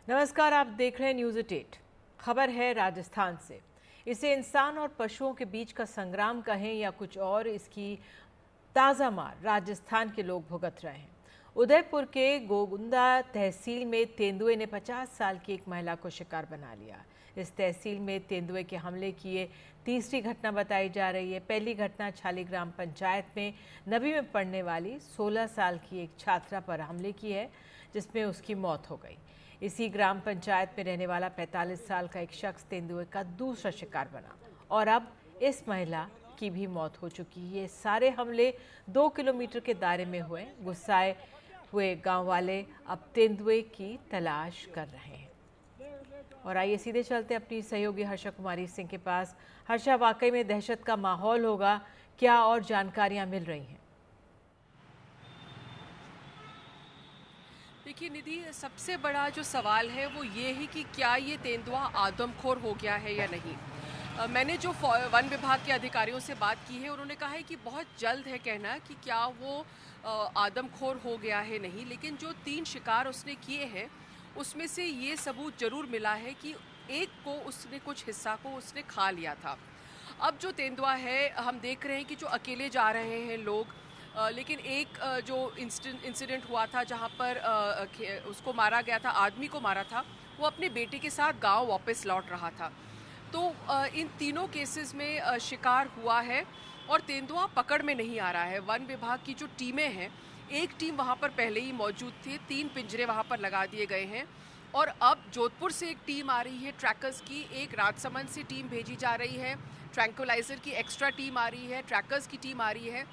नमस्कार, आप देख रहे हैं न्यूज़ 8। खबर है राजस्थान से। इसे इंसान और पशुओं के बीच का संग्राम कहें या कुछ और, इसकी ताज़ा मार राजस्थान के लोग भुगत रहे हैं। उदयपुर के गोगुंदा तहसील में तेंदुए ने 50 साल की एक महिला को शिकार बना लिया। इस तहसील में तेंदुए के हमले की ये तीसरी घटना बताई जा रही है। पहली घटना छाली ग्राम पंचायत में नवी में पढ़ने वाली 16 साल की एक छात्रा पर हमले की है, जिसमें उसकी मौत हो गई। इसी ग्राम पंचायत में रहने वाला 45 साल का एक शख्स तेंदुए का दूसरा शिकार बना और अब इस महिला की भी मौत हो चुकी है। ये सारे हमले 2 किलोमीटर के दायरे में हुए। गुस्साए हुए गांव वाले अब तेंदुए की तलाश कर रहे हैं। और आइए सीधे चलते हैं अपनी सहयोगी हर्षा कुमारी सिंह के पास। हर्षा, वाकई में दहशत का माहौल होगा, क्या और जानकारियां मिल रही हैं? देखिए निधि, सबसे बड़ा जो सवाल है वो ये है कि क्या ये तेंदुआ आदमखोर हो गया है या नहीं। मैंने जो वन विभाग के अधिकारियों से बात की है, उन्होंने कहा है कि बहुत जल्द है कहना कि क्या वो आदमखोर हो गया है नहीं, लेकिन जो 3 शिकार उसने किए हैं उसमें से ये सबूत जरूर मिला है कि एक को उसने कुछ हिस्सा को उसने खा लिया था। अब जो तेंदुआ है, हम देख रहे हैं कि जो अकेले जा रहे हैं लोग, लेकिन एक जो इंसिडेंट हुआ था जहाँ पर उसको मारा गया था, आदमी को मारा था, वो अपने बेटे के साथ गांव वापस लौट रहा था। तो इन तीनों केसेस में शिकार हुआ है और तेंदुआ पकड़ में नहीं आ रहा है। वन विभाग की जो टीमें हैं, एक टीम वहाँ पर पहले ही मौजूद थी, 3 पिंजरे वहाँ पर लगा दिए गए हैं और अब जोधपुर से एक टीम आ रही है ट्रैकर्स की, एक राजसमंद से टीम भेजी जा रही है, ट्रैंकुलाइजर की एक्स्ट्रा टीम आ रही है, ट्रैकर्स की टीम आ रही है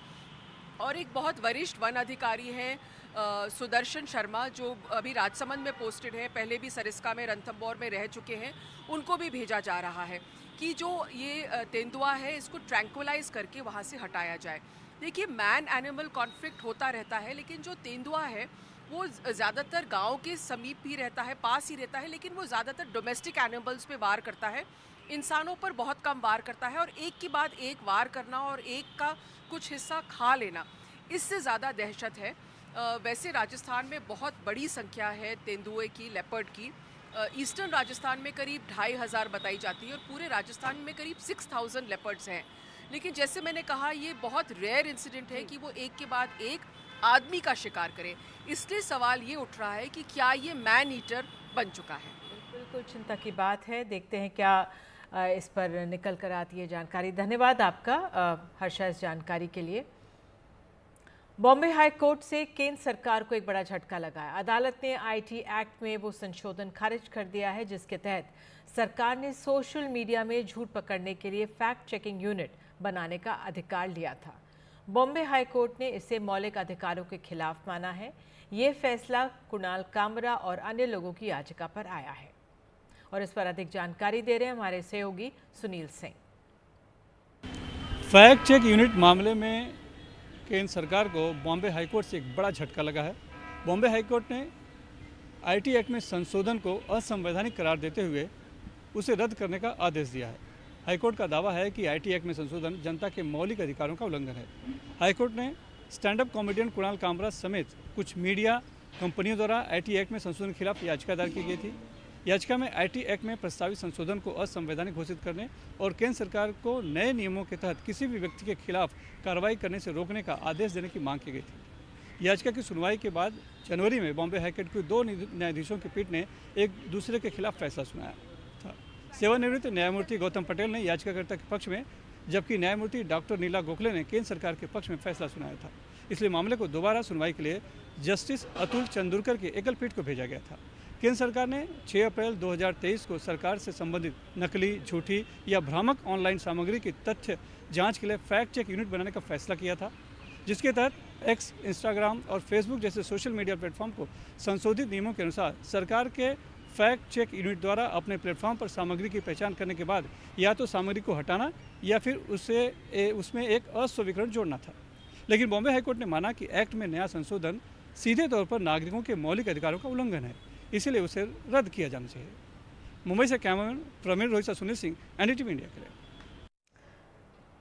और एक बहुत वरिष्ठ वन अधिकारी हैं सुदर्शन शर्मा, जो अभी राजसमंद में पोस्टेड है, पहले भी सरिस्का में, रणथंभौर में रह चुके हैं। उनको भी भेजा जा रहा है कि जो ये तेंदुआ है इसको ट्रैंकुलाइज करके वहाँ से हटाया जाए। देखिए, मैन एनिमल कॉन्फ्लिक्ट होता रहता है, लेकिन जो तेंदुआ है वो ज़्यादातर गांव के समीप ही रहता है, पास ही रहता है, लेकिन वो ज़्यादातर डोमेस्टिक एनिमल्स पे वार करता है, इंसानों पर बहुत कम वार करता है। और एक के बाद एक वार करना और एक का कुछ हिस्सा खा लेना, इससे ज़्यादा दहशत है। वैसे राजस्थान में बहुत बड़ी संख्या है तेंदुए की, लेपर्ड की। ईस्टर्न राजस्थान में करीब 2500 बताई जाती है और पूरे राजस्थान में करीब 6000 लेपर्ड्स हैं। लेकिन जैसे मैंने कहा, ये बहुत रेयर इंसिडेंट है कि वो एक के बाद एक आदमी का शिकार करे। इसलिए सवाल ये उठ रहा है कि क्या ये मैन ईटर बन चुका है। बिल्कुल चिंता की बात है। देखते हैं क्या इस पर निकल कर आती है जानकारी। धन्यवाद आपका हर्षा इस जानकारी के लिए। बॉम्बे हाई कोर्ट से केंद्र सरकार को एक बड़ा झटका लगा है। अदालत ने आईटी एक्ट में वो संशोधन खारिज कर दिया है जिसके तहत सरकार ने सोशल मीडिया में झूठ पकड़ने के लिए फैक्ट चेकिंग यूनिट बनाने का अधिकार लिया था। बॉम्बे हाई कोर्ट ने इसे मौलिक अधिकारों के खिलाफ माना है। ये फैसला कुणाल कामरा और अन्य लोगों की याचिका पर आया है और इस पर अधिक जानकारी दे रहे हैं हमारे सहयोगी Sunil Singh. Fact check unit मामले में केंद्र सरकार को बॉम्बे हाईकोर्ट से एक बड़ा झटका लगा है। बॉम्बे हाईकोर्ट ने आईटी एक्ट में संशोधन को असंवैधानिक करार देते हुए उसे रद्द करने का आदेश दिया है। हाईकोर्ट का दावा है कि आईटी एक्ट में संशोधन जनता के मौलिक अधिकारों का उल्लंघन है। हाईकोर्ट ने stand up comedian Kunal Kamra समेत कुछ मीडिया कंपनियों द्वारा आईटी एक्ट में संशोधन के खिलाफ याचिका दायर की गई थी। याचिका में आईटी एक्ट में प्रस्तावित संशोधन को असंवैधानिक घोषित करने और केंद्र सरकार को नए नियमों के तहत किसी भी व्यक्ति के खिलाफ कार्रवाई करने से रोकने का आदेश देने की मांग की गई थी। याचिका की सुनवाई के बाद जनवरी में बॉम्बे हाईकोर्ट के 2 न्यायाधीशों की पीठ ने एक दूसरे के खिलाफ फैसला सुनाया था। सेवानिवृत्त न्यायमूर्ति गौतम पटेल ने याचिकाकर्ता के पक्ष में, जबकि न्यायमूर्ति डॉक्टर नीला गोखले ने केंद्र सरकार के पक्ष में फैसला सुनाया था। इसलिए मामले को दोबारा सुनवाई के लिए जस्टिस अतुल चंदुरकर की एकल पीठ को भेजा गया था। केंद्र सरकार ने 6 अप्रैल 2023 को सरकार से संबंधित नकली, झूठी या भ्रामक ऑनलाइन सामग्री की तथ्य जांच के लिए फैक्ट चेक यूनिट बनाने का फैसला किया था, जिसके तहत एक्स, इंस्टाग्राम और फेसबुक जैसे सोशल मीडिया प्लेटफॉर्म को संशोधित नियमों के अनुसार सरकार के फैक्ट चेक यूनिट द्वारा अपने प्लेटफॉर्म पर सामग्री की पहचान करने के बाद या तो सामग्री को हटाना या फिर उसमें एक अस्वीकरण जोड़ना था। लेकिन बॉम्बे हाईकोर्ट ने माना कि एक्ट में नया संशोधन सीधे तौर पर नागरिकों के मौलिक अधिकारों का उल्लंघन है, इसीलिए उसे रद्द किया जाना चाहिए। मुंबई से cameraman Praveen Rohit, Sunil Singh, NDTV India के लिए।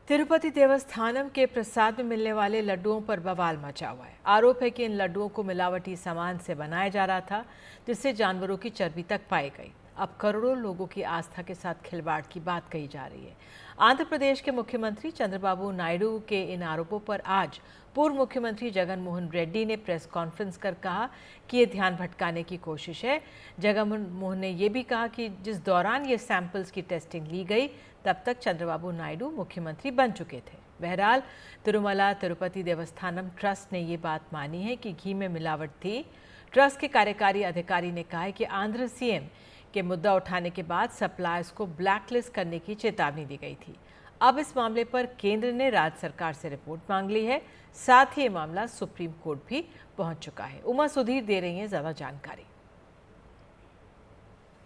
तिरुपति देवस्थानम के प्रसाद में मिलने वाले लड्डुओं पर बवाल मचा हुआ है। आरोप है कि इन लड्डुओं को मिलावटी सामान से बनाया जा रहा था, जिससे जानवरों की चर्बी तक पाई गई। अब करोड़ों लोगों की आस्था के साथ खिलवाड़ की बात कही जा रही है। आंध्र प्रदेश के मुख्यमंत्री चंद्रबाबू नायडू के इन आरोपों पर आज पूर्व मुख्यमंत्री जगन मोहन रेड्डी ने प्रेस कॉन्फ्रेंस कर कहा कि ये ध्यान भटकाने की कोशिश है। जगन मोहन ने यह भी कहा कि जिस दौरान ये सैंपल्स की टेस्टिंग ली गई, तब तक चंद्रबाबू नायडू मुख्यमंत्री बन चुके थे। बहरहाल तिरुमला तिरुपति देवस्थानम ट्रस्ट ने ये बात मानी है कि घी में मिलावट थी। ट्रस्ट के कार्यकारी अधिकारी ने कहा है कि आंध्र सीएम के मुद्दा उठाने के बाद सप्लायर्स को ब्लैकलिस्ट करने की चेतावनी दी गई थी। अब इस मामले पर केंद्र ने राज्य सरकार से रिपोर्ट मांग ली है। साथ ही ये मामला सुप्रीम कोर्ट भी पहुंच चुका है। उमा सुधीर दे रही हैं ज़्यादा जानकारी।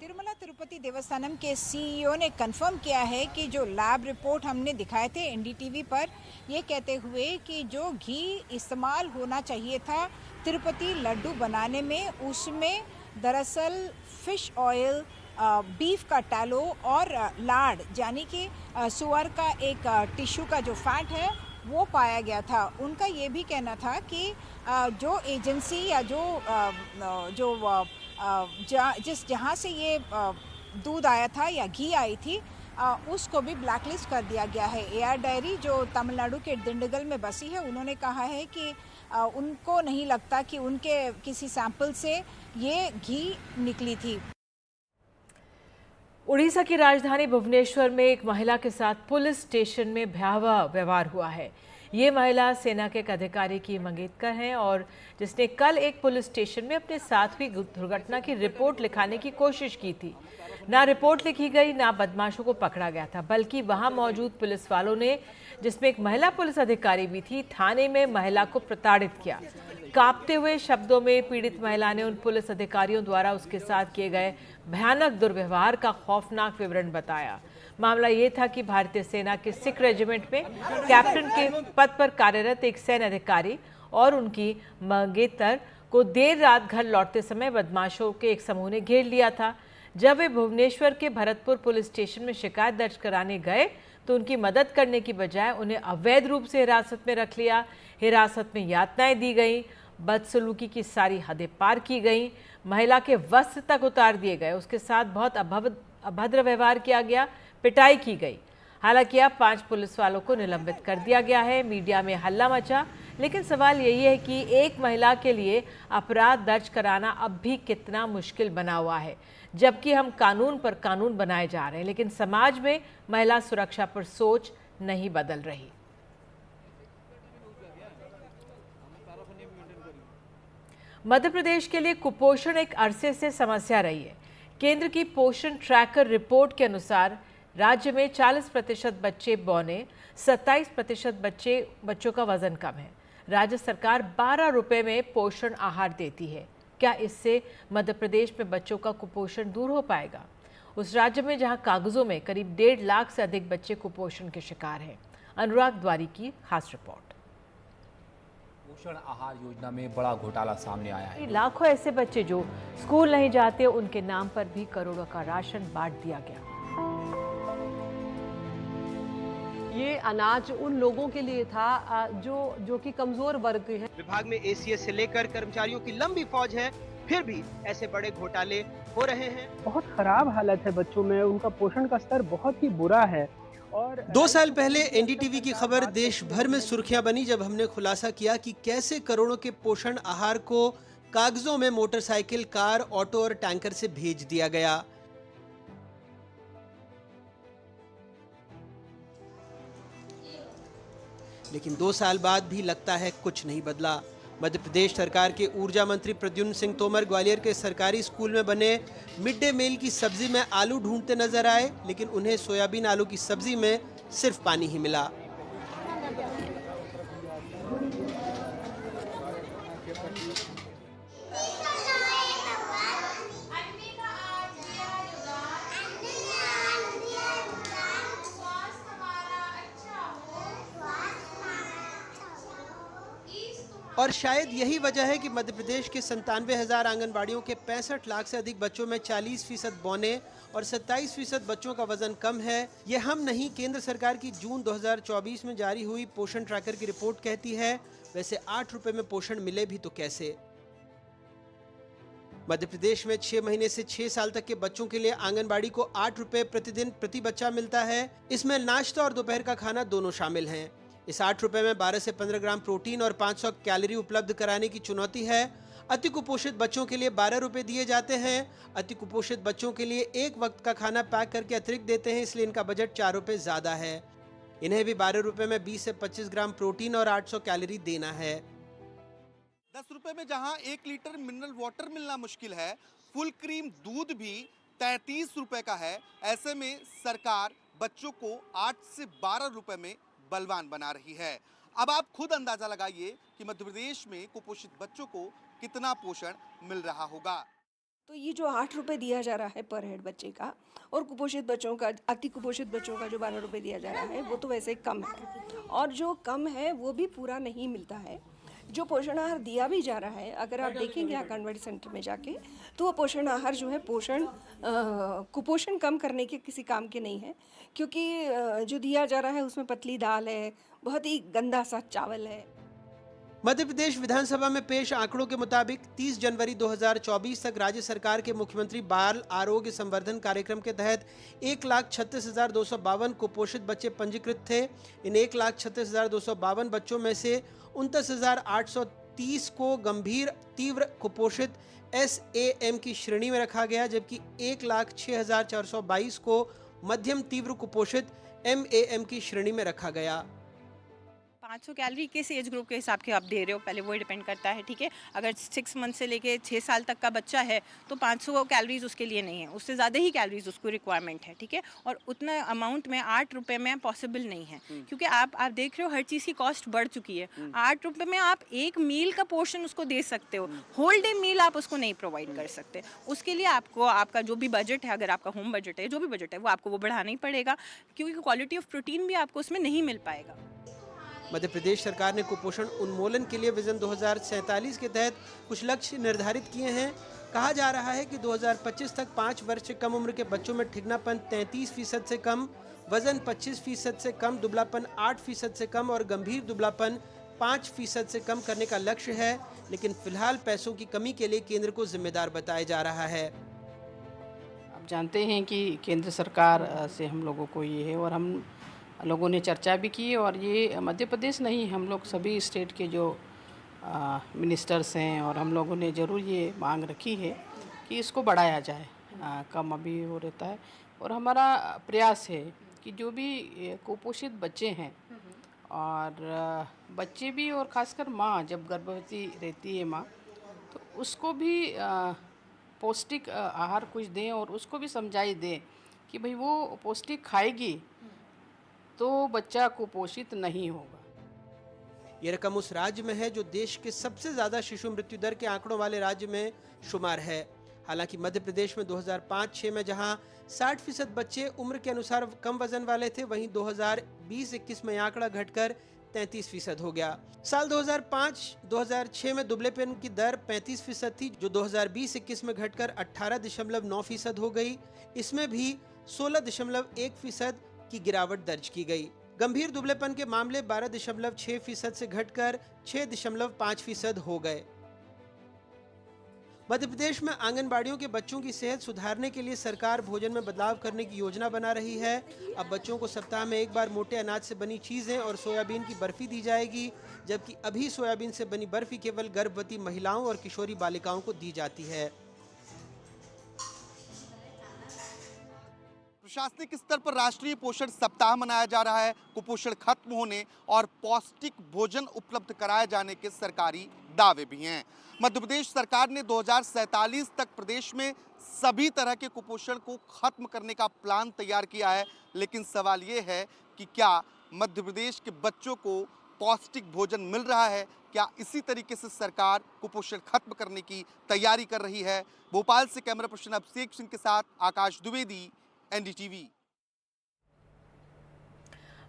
तिरुमला तिरुपति देवस्थानम के सीईओ ने कंफर्म किया है कि जो लैब रिपोर्ट हमने दिखाए थे एनडीटीवी पर, ये कहते हुए कि जो घी इस्तेमाल होना चाहिए था तिरुपति लड्डू बनाने में, उसमें दरअसल फिश ऑयल, बीफ का टैलो और लाड यानी कि सुअर का एक टिश्यू का जो फैट है वो पाया गया था। उनका ये भी कहना था कि जो एजेंसी या जहाँ से ये दूध आया था या घी आई थी, उसको भी ब्लैकलिस्ट कर दिया गया है। एआर डायरी जो तमिलनाडु के दिंडगल में बसी है, उन्होंने कहा है कि उनको नहीं लगता कि उनके किसी सैंपल से ये घी निकली थी। उड़ीसा की राजधानी भुवनेश्वर में एक महिला के साथ पुलिस स्टेशन में भयावह व्यवहार हुआ है। ये महिला सेना के एक अधिकारी की मंगेतकर हैं और जिसने कल एक पुलिस स्टेशन में अपने साथ हुई दुर्घटना की रिपोर्ट लिखाने की कोशिश की थी। ना रिपोर्ट लिखी गई, ना बदमाशों को पकड़ा गया था, बल्कि वहां मौजूद पुलिस वालों ने, जिसमें एक महिला पुलिस अधिकारी भी थी, थाने में महिला को प्रताड़ित किया। कांपते हुए शब्दों में पीड़ित महिला ने उन पुलिस अधिकारियों द्वारा उसके साथ किए गए भयानक दुर्व्यवहार का खौफनाक विवरण बताया। मामला ये था कि भारतीय सेना के सिख रेजिमेंट में कैप्टन के पद पर कार्यरत एक सैन्य अधिकारी और उनकी मंगेतर को देर रात घर लौटते समय बदमाशों के एक समूह ने घेर लिया था। जब वे भुवनेश्वर के भरतपुर पुलिस स्टेशन में शिकायत दर्ज कराने गए तो उनकी मदद करने की बजाय उन्हें अवैध रूप से हिरासत में रख लिया। हिरासत में यातनाएं दी गई, बदसलूकी की सारी हदें पार की गई, महिला के वस्त्र तक उतार दिए गए, उसके साथ बहुत अभद्र व्यवहार किया गया, पिटाई की गई। हालांकि अब 5 पुलिस वालों को निलंबित कर दिया गया है। मीडिया में हल्ला मचा, लेकिन सवाल यही है कि एक महिला के लिए अपराध दर्ज कराना अब भी कितना मुश्किल बना हुआ है, जबकि हम कानून पर कानून बनाए जा रहे हैं, लेकिन समाज में महिला सुरक्षा पर सोच नहीं बदल रही। मध्य प्रदेश के लिए कुपोषण एक अरसे से समस्या रही है। केंद्र की पोषण ट्रैकर रिपोर्ट के अनुसार राज्य में 40% बच्चे बौने, 27% बच्चों का वजन कम है। राज्य सरकार 12 रुपए में पोषण आहार देती है। क्या इससे मध्य प्रदेश में बच्चों का कुपोषण दूर हो पाएगा? उस राज्य में जहां कागजों में करीब 1.5 लाख से अधिक बच्चे कुपोषण के शिकार हैं। अनुराग द्वारी की खास रिपोर्ट। पोषण आहार योजना में बड़ा घोटाला सामने आया है। लाखों ऐसे बच्चे जो स्कूल नहीं जाते, उनके नाम पर भी करोड़ों का राशन बांट दिया गया। ये अनाज उन लोगों के लिए था जो कि कमजोर वर्ग के हैं। विभाग में एसीएस से लेकर कर्मचारियों की लंबी फौज है, फिर भी ऐसे बड़े घोटाले हो रहे हैं। बहुत खराब हालत है बच्चों में, उनका पोषण का स्तर बहुत ही बुरा है। और 2 साल पहले एनडीटीवी की खबर देश भर में सुर्खियां बनी जब हमने खुलासा किया कि कैसे करोड़ों के पोषण आहार को कागजों में मोटरसाइकिल, कार, ऑटो और टैंकर से भेज दिया गया। लेकिन 2 साल बाद भी लगता है कुछ नहीं बदला। मध्य प्रदेश सरकार के ऊर्जा मंत्री प्रद्युम्न सिंह तोमर ग्वालियर के सरकारी स्कूल में बने मिड डे मील की सब्जी में आलू ढूंढते नजर आए, लेकिन उन्हें सोयाबीन आलू की सब्जी में सिर्फ पानी ही मिला। और शायद यही वजह है कि मध्य प्रदेश के 97,000 आंगनबाड़ियों के 65 लाख से अधिक बच्चों में 40% बौने और 27% बच्चों का वजन कम है। ये हम नहीं, केंद्र सरकार की जून 2024 में जारी हुई पोषण ट्रैकर की रिपोर्ट कहती है। वैसे 8 रुपए में पोषण मिले भी तो कैसे? मध्य प्रदेश में 6 महीने से 6 साल तक के बच्चों के लिए आंगनबाड़ी को 8 रुपए प्रतिदिन प्रति बच्चा मिलता है। इसमें नाश्ता और दोपहर का खाना दोनों शामिल हैं। इस 8 रुपए में 12 से 15 ग्राम प्रोटीन और 500 कैलोरी उपलब्ध कराने की चुनौती है। अति कुपोषित बच्चों के लिए 12 रुपए दिए जाते हैं। अति कुपोषित बच्चों के लिए एक वक्त का खाना पैक करके अतिरिक्त देते हैं, इसलिए इनका बजट 4 रुपए ज्यादा है। इन्हें भी 12 रुपए में 20 से 25 ग्राम प्रोटीन और 800 कैलोरी देना है। 10 रुपए में जहां 1 लीटर मिनरल वाटर मिलना मुश्किल है, फुल क्रीम दूध भी 33 रुपए का है। ऐसे में सरकार बच्चों को 8 से 12 रुपए में बलवान बना रही है। अब आप खुद अंदाजा लगाइए कि मध्य प्रदेश में कुपोषित बच्चों को कितना पोषण मिल रहा होगा। तो ये जो 8 रुपए दिया जा रहा है पर हेड बच्चे का, और कुपोषित बच्चों का, अति कुपोषित बच्चों का जो 12 रुपए दिया जा रहा है, वो तो वैसे कम है, और जो कम है वो भी पूरा नहीं मिलता है। जो पोषण आहार दिया भी जा रहा है, अगर आप देखेंगे आंगनबाड़ी सेंटर में जाके, तो वो पोषण आहार जो है कुपोषण कम करने के किसी काम के नहीं है, क्योंकि जो दिया जा रहा है उसमें पतली दाल है, बहुत ही गंदा सा चावल है। मध्य प्रदेश विधानसभा में पेश आंकड़ों के मुताबिक 30 जनवरी 2024 तक राज्य सरकार के मुख्यमंत्री बाल आरोग्य संवर्धन कार्यक्रम के तहत 1,36,252 कुपोषित बच्चे पंजीकृत थे। इन 1,36,252 बच्चों में से 29,830 को गंभीर तीव्र कुपोषित SAM की श्रेणी में रखा गया, जबकि 1,06,422 को मध्यम तीव्र कुपोषित MAM की श्रेणी में रखा गया। 500 कैलोरी किस एज ग्रुप के हिसाब के आप दे रहे हो, पहले वो डिपेंड करता है, ठीक है। अगर 6 मंथ से लेके 6 साल तक का बच्चा है तो 500 कैलोरीज उसके लिए नहीं है, उससे ज़्यादा ही कैलोरीज उसको रिक्वायरमेंट है, ठीक है। और उतना अमाउंट में 8 रुपये में पॉसिबल नहीं है, क्योंकि आप देख रहे हो हर चीज़ की कॉस्ट बढ़ चुकी है। 8 रुपये में आप एक मील का पोर्शन उसको दे सकते हो, होल डे मील आप उसको नहीं प्रोवाइड कर सकते। उसके लिए आपको आपका जो भी बजट है, अगर आपका होम बजट है, जो भी बजट है, वो आपको वो बढ़ाना ही पड़ेगा, क्योंकि क्वालिटी ऑफ प्रोटीन भी आपको उसमें नहीं मिल पाएगा। मध्य प्रदेश सरकार ने कुपोषण उन्मूलन के लिए विजन 2047 के तहत कुछ लक्ष्य निर्धारित किए हैं। कहा जा रहा है कि 2025 तक 5 वर्ष से कम उम्र के बच्चों में ठिगनापन 33% से कम, वजन 25% से कम, दुबलापन 8% से कम और गंभीर दुबलापन 5% से कम करने का लक्ष्य है। लेकिन फिलहाल पैसों की कमी के लिए केंद्र को जिम्मेदार बताया जा रहा है। आप जानते हैं कि केंद्र सरकार से हम लोगों को ये है, और हम लोगों ने चर्चा भी की, और ये मध्य प्रदेश नहीं, हम लोग सभी स्टेट के जो मिनिस्टर्स हैं, और हम लोगों ने ज़रूर ये मांग रखी है कि इसको बढ़ाया जाए। कम अभी हो रहता है, और हमारा प्रयास है कि जो भी कुपोषित बच्चे हैं, और बच्चे भी, और ख़ासकर माँ जब गर्भवती रहती है माँ, तो उसको भी पौष्टिक आहार कुछ दें, और उसको भी समझाई दें कि भाई वो पौष्टिक खाएगी तो बच्चा कुपोषित नहीं होगा। ये रकम उस राज्य में है जो देश के सबसे ज्यादा शिशु मृत्यु दर के आंकड़ों वाले राज्य में शुमार है। हालांकि मध्य प्रदेश में 2005-06 में जहां 60% बच्चे उम्र के अनुसार कम वजन वाले थे, वहीं 2020-21 में आंकड़ा घटकर 33% हो गया। साल 2005-2006 में दुबलेपन की दर 35% थी, जो 2020-21 में घटकर 18.9% हो गई। इसमें भी 16.1% की गिरावट दर्ज की गई। गंभीर दुबलेपन के मामले 12.6% से घटकर 6.5% हो गए। मध्य प्रदेश में आंगनबाड़ियों के बच्चों की सेहत सुधारने के लिए सरकार भोजन में बदलाव करने की योजना बना रही है। अब बच्चों को सप्ताह में एक बार मोटे अनाज से बनी चीजें और सोयाबीन की बर्फी दी जाएगी, जबकि अभी सोयाबीन से बनी बर्फी केवल गर्भवती महिलाओं और किशोरी बालिकाओं को दी जाती है। प्रशासनिक स्तर पर राष्ट्रीय पोषण सप्ताह मनाया जा रहा है। कुपोषण खत्म होने और पौष्टिक भोजन उपलब्ध कराए जाने के सरकारी दावे भी हैं। मध्य प्रदेश सरकार ने 2047 तक प्रदेश में सभी तरह के कुपोषण को खत्म करने का प्लान तैयार किया है। लेकिन सवाल ये है कि क्या मध्य प्रदेश के बच्चों को पौष्टिक भोजन मिल रहा है? क्या इसी तरीके से सरकार कुपोषण खत्म करने की तैयारी कर रही है? भोपाल से कैमरा पर्सन अभिषेक सिंह के साथ आकाश द्विवेदी, NDTV।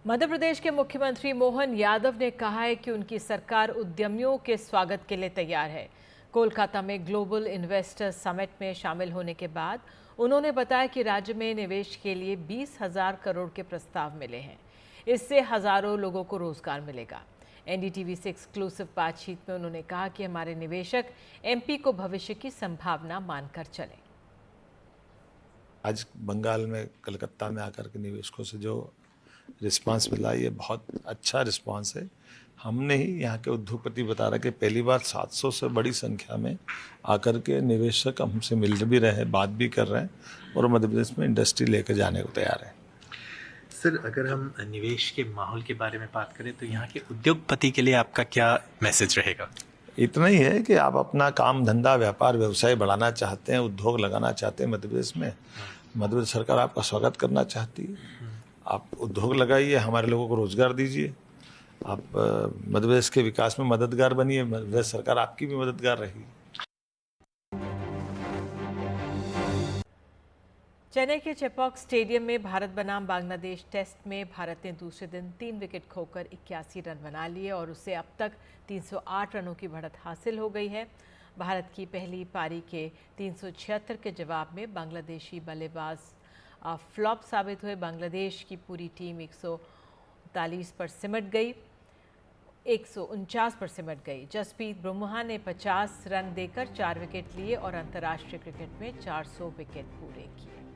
मध्य प्रदेश के मुख्यमंत्री मोहन यादव ने कहा है कि उनकी सरकार उद्यमियों के स्वागत के लिए तैयार है। कोलकाता में ग्लोबल इन्वेस्टर समिट में शामिल होने के बाद उन्होंने बताया कि राज्य में निवेश के लिए 20,000 करोड़ के प्रस्ताव मिले हैं। इससे हजारों लोगों को रोजगार मिलेगा। एनडीटीवी से एक्सक्लूसिव बातचीत में उन्होंने कहा कि हमारे निवेशक एमपी को भविष्य की संभावना मानकर चले। आज बंगाल में कलकत्ता में आकर के निवेशकों से जो रिस्पांस मिला, ये बहुत अच्छा रिस्पांस है। हमने ही यहाँ के उद्योगपति बता रहे कि पहली बार 700 से बड़ी संख्या में आकर के निवेशक हमसे मिल भी रहे हैं, बात भी कर रहे हैं और मध्य प्रदेश में इंडस्ट्री लेकर जाने को तैयार है। सर, अगर हम निवेश के माहौल के बारे में बात करें तो यहाँ के उद्योगपति के लिए आपका क्या मैसेज रहेगा? इतना ही है कि आप अपना काम धंधा व्यापार व्यवसाय बढ़ाना चाहते हैं, उद्योग लगाना चाहते हैं मध्य प्रदेश में, मध्य प्रदेश सरकार आपका स्वागत करना चाहती है। आप उद्योग लगाइए, हमारे लोगों को रोजगार दीजिए, आप मध्य प्रदेश के विकास में मददगार बनिए, मध्य प्रदेश सरकार आपकी भी मददगार रहेगी। चेन्नई के चेपॉक स्टेडियम में भारत बनाम बांग्लादेश टेस्ट में भारत ने दूसरे दिन 3 विकेट खोकर 81 रन बना लिए और उसे अब तक 308 रनों की बढ़त हासिल हो गई है। भारत की पहली पारी के 376 के जवाब में बांग्लादेशी बल्लेबाज फ्लॉप साबित हुए। बांग्लादेश की पूरी टीम 149 पर सिमट गई, 149 पर सिमट गई। जसप्रीत बुमराह ने 50 रन देकर 4 विकेट लिए और अंतर्राष्ट्रीय क्रिकेट में 400 विकेट पूरे किए।